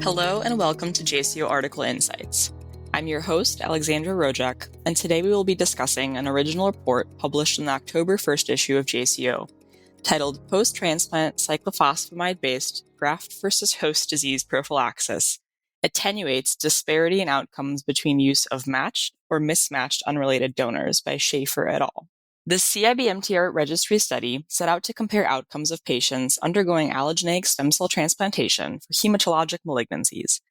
Hello and welcome to JCO Article Insights. I'm your host, Alexandra Rojak, and today we will be discussing an original report published in the October 1st issue of JCO, titled Post-Transplant Cyclophosphamide-Based Graft versus Host Disease Prophylaxis Attenuates Disparity in Outcomes Between Use of Matched or Mismatched Unrelated Donors by Schaefer et al. The CIBMTR registry study set out to compare outcomes of patients undergoing allogeneic stem cell transplantation for hematologic malignancies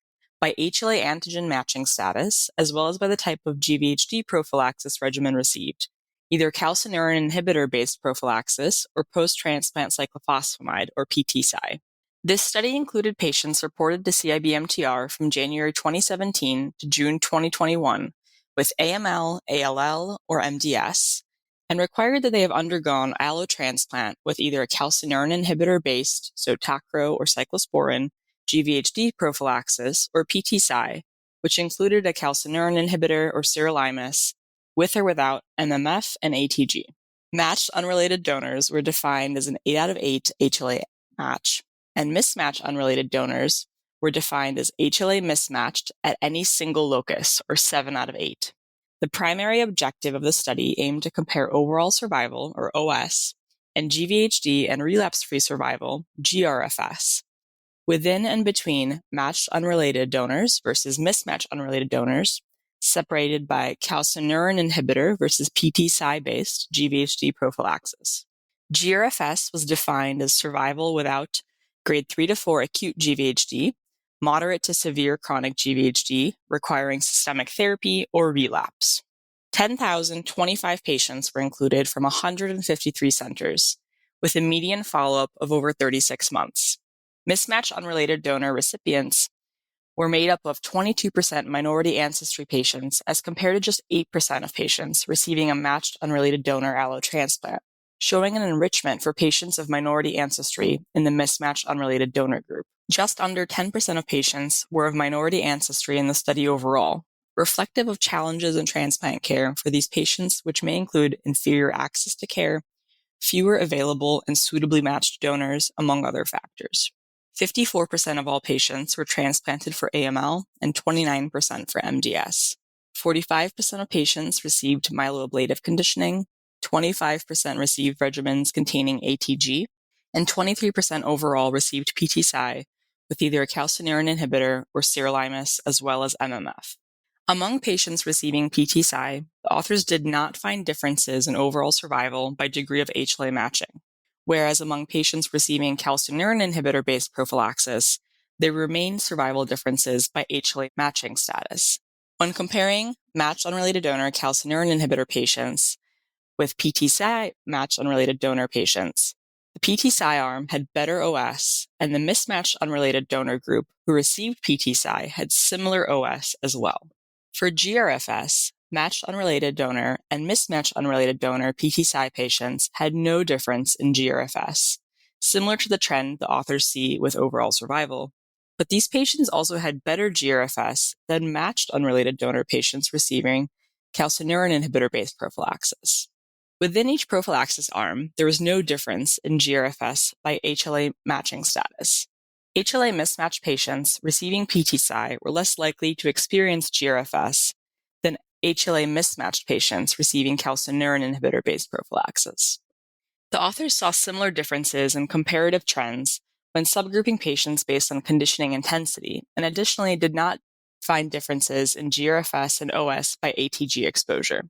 by HLA antigen matching status, as well as by the type of GVHD prophylaxis regimen received, either calcineurin inhibitor-based prophylaxis or post-transplant cyclophosphamide, or PTCy. This study included patients reported to CIBMTR from January 2017 to June 2021 with AML, ALL, or MDS, and required that they have undergone allotransplant with either a calcineurin inhibitor-based, so tacro or cyclosporine, GVHD prophylaxis, or PTCy, which included a calcineurin inhibitor or sirolimus, with or without MMF and ATG. Matched unrelated donors were defined as an 8 out of 8 HLA match, and mismatched unrelated donors were defined as HLA mismatched at any single locus, or 7 out of 8. The primary objective of the study aimed to compare overall survival, or OS, and GVHD and relapse-free survival, GRFS, within and between matched unrelated donors versus mismatched unrelated donors, separated by calcineurin inhibitor versus PTCy-based GVHD prophylaxis. GRFS was defined as survival without grade 3 to 4 acute GVHD, moderate to severe chronic GVHD requiring systemic therapy or relapse. 10,025 patients were included from 153 centers, with a median follow-up of over 36 months. Mismatched unrelated donor recipients were made up of 22% minority ancestry patients as compared to just 8% of patients receiving a matched unrelated donor allotransplant, showing an enrichment for patients of minority ancestry in the mismatched unrelated donor group. Just under 10% of patients were of minority ancestry in the study overall, reflective of challenges in transplant care for these patients, which may include inferior access to care, fewer available and suitably matched donors, among other factors. 54% of all patients were transplanted for AML and 29% for MDS. 45% of patients received myeloablative conditioning, 25% received regimens containing ATG, and 23% overall received PTCy with either a calcineurin inhibitor or sirolimus, as well as MMF. Among patients receiving PTCy, the authors did not find differences in overall survival by degree of HLA matching, whereas among patients receiving calcineurin inhibitor-based prophylaxis, there remained survival differences by HLA matching status. When comparing matched unrelated donor calcineurin inhibitor patients with PTCy matched unrelated donor patients, the PTCy arm had better OS, and the mismatched unrelated donor group who received PTCy had similar OS as well. For GRFS, matched unrelated donor and mismatched unrelated donor PTCy patients had no difference in GRFS, similar to the trend the authors see with overall survival, but these patients also had better GRFS than matched unrelated donor patients receiving calcineurin inhibitor-based prophylaxis. Within each prophylaxis arm, there was no difference in GRFS by HLA matching status. HLA mismatched patients receiving PTCy were less likely to experience GRFS than HLA mismatched patients receiving calcineurin inhibitor-based prophylaxis. The authors saw similar differences in comparative trends when subgrouping patients based on conditioning intensity, and additionally did not find differences in GRFS and OS by ATG exposure.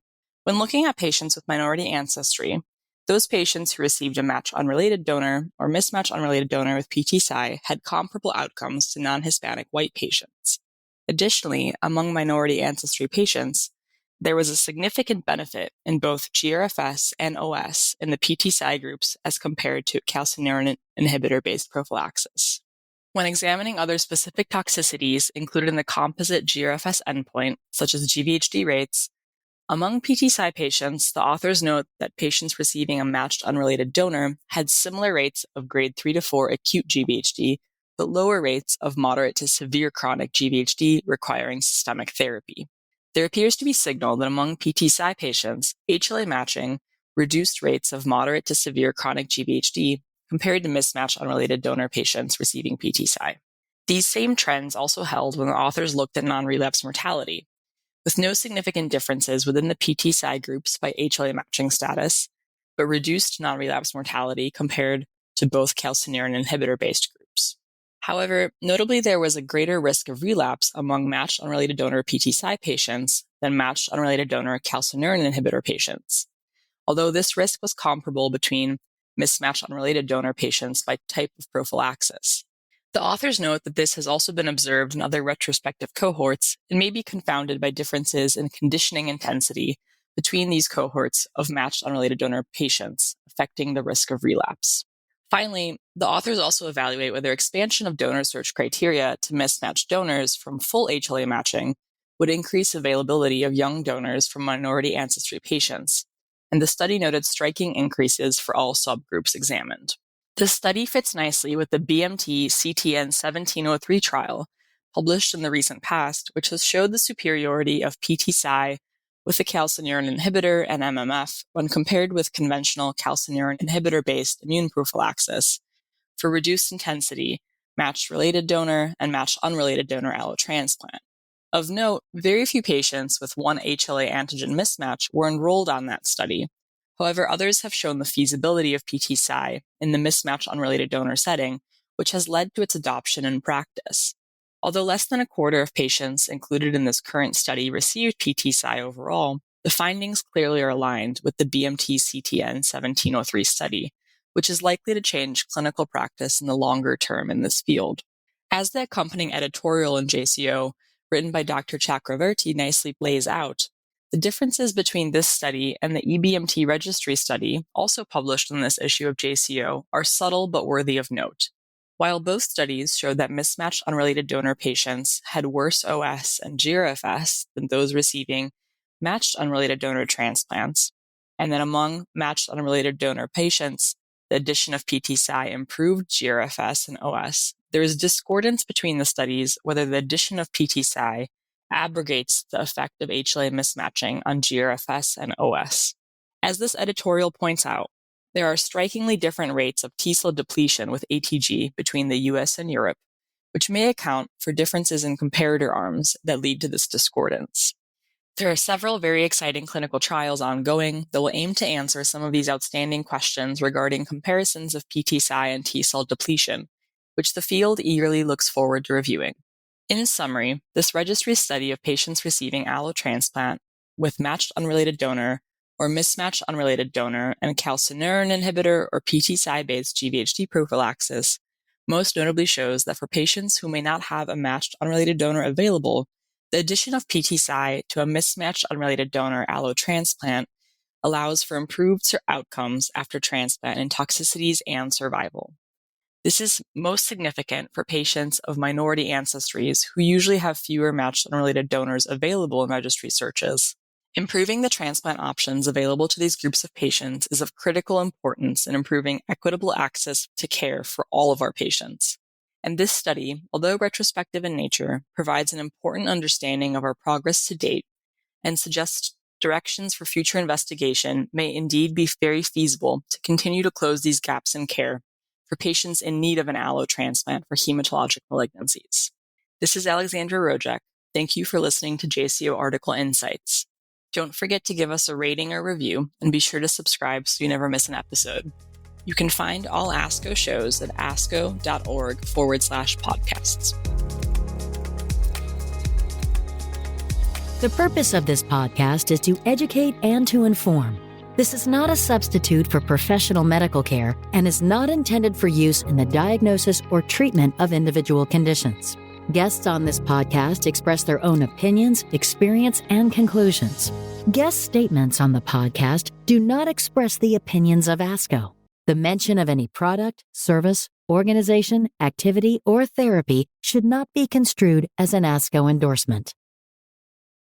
When looking at patients with minority ancestry, those patients who received a matched unrelated donor or mismatched unrelated donor with PTCy had comparable outcomes to non-Hispanic white patients. Additionally, among minority ancestry patients, there was a significant benefit in both GRFS and OS in the PTCy groups as compared to calcineurin inhibitor-based prophylaxis. When examining other specific toxicities included in the composite GRFS endpoint, such as GVHD rates, among PTCy patients, the authors note that patients receiving a matched unrelated donor had similar rates of grade 3 to 4 acute GVHD, but lower rates of moderate to severe chronic GVHD requiring systemic therapy. There appears to be signal that among PTCy patients, HLA matching reduced rates of moderate to severe chronic GVHD compared to mismatched unrelated donor patients receiving PTCy. These same trends also held when the authors looked at non-relapse mortality, with no significant differences within the PTCy groups by HLA matching status, but reduced non-relapse mortality compared to both calcineurin inhibitor-based groups. However, notably there was a greater risk of relapse among matched unrelated donor PTCy patients than matched unrelated donor calcineurin inhibitor patients, although this risk was comparable between mismatched unrelated donor patients by type of prophylaxis. The authors note that this has also been observed in other retrospective cohorts and may be confounded by differences in conditioning intensity between these cohorts of matched unrelated donor patients, affecting the risk of relapse. Finally, the authors also evaluate whether expansion of donor search criteria to mismatched donors from full HLA matching would increase availability of young donors from minority ancestry patients, and the study noted striking increases for all subgroups examined. This study fits nicely with the BMT-CTN 1703 trial, published in the recent past, which has showed the superiority of PTCy with a calcineurin inhibitor and MMF when compared with conventional calcineurin inhibitor-based immune prophylaxis for reduced intensity, matched related donor, and matched unrelated donor allotransplant. Of note, very few patients with one HLA antigen mismatch were enrolled on that study. However, others have shown the feasibility of PTCy in the mismatched unrelated donor setting, which has led to its adoption in practice. Although less than a quarter of patients included in this current study received PTCy overall, the findings clearly are aligned with the BMT-CTN 1703 study, which is likely to change clinical practice in the longer term in this field. As the accompanying editorial in JCO, written by Dr. Chakravarti, nicely lays out, the differences between this study and the EBMT registry study, also published in this issue of JCO, are subtle but worthy of note. While both studies showed that mismatched unrelated donor patients had worse OS and GRFS than those receiving matched unrelated donor transplants, and that among matched unrelated donor patients, the addition of PTCy improved GRFS and OS, there is discordance between the studies whether the addition of PTCy abrogates the effect of HLA mismatching on GRFS and OS. As this editorial points out, there are strikingly different rates of T-cell depletion with ATG between the US and Europe, which may account for differences in comparator arms that lead to this discordance. There are several very exciting clinical trials ongoing that will aim to answer some of these outstanding questions regarding comparisons of PTCy and T-cell depletion, which the field eagerly looks forward to reviewing. In summary, this registry study of patients receiving allotransplant with matched unrelated donor or mismatched unrelated donor and calcineurin inhibitor or PTCy-based GVHD prophylaxis most notably shows that for patients who may not have a matched unrelated donor available, the addition of PTCy to a mismatched unrelated donor allotransplant allows for improved outcomes after transplant in toxicities and survival. This is most significant for patients of minority ancestries who usually have fewer matched unrelated donors available in registry searches. Improving the transplant options available to these groups of patients is of critical importance in improving equitable access to care for all of our patients. And this study, although retrospective in nature, provides an important understanding of our progress to date and suggests directions for future investigation may indeed be very feasible to continue to close these gaps in care for patients in need of an allotransplant for hematologic malignancies. This is Alexandra Rojek. Thank you for listening to JCO Article Insights. Don't forget to give us a rating or review, and be sure to subscribe so you never miss an episode. You can find all ASCO shows at asco.org/podcasts. The purpose of this podcast is to educate and to inform. This is not a substitute for professional medical care and is not intended for use in the diagnosis or treatment of individual conditions. Guests on this podcast express their own opinions, experience, and conclusions. Guest statements on the podcast do not express the opinions of ASCO. The mention of any product, service, organization, activity, or therapy should not be construed as an ASCO endorsement.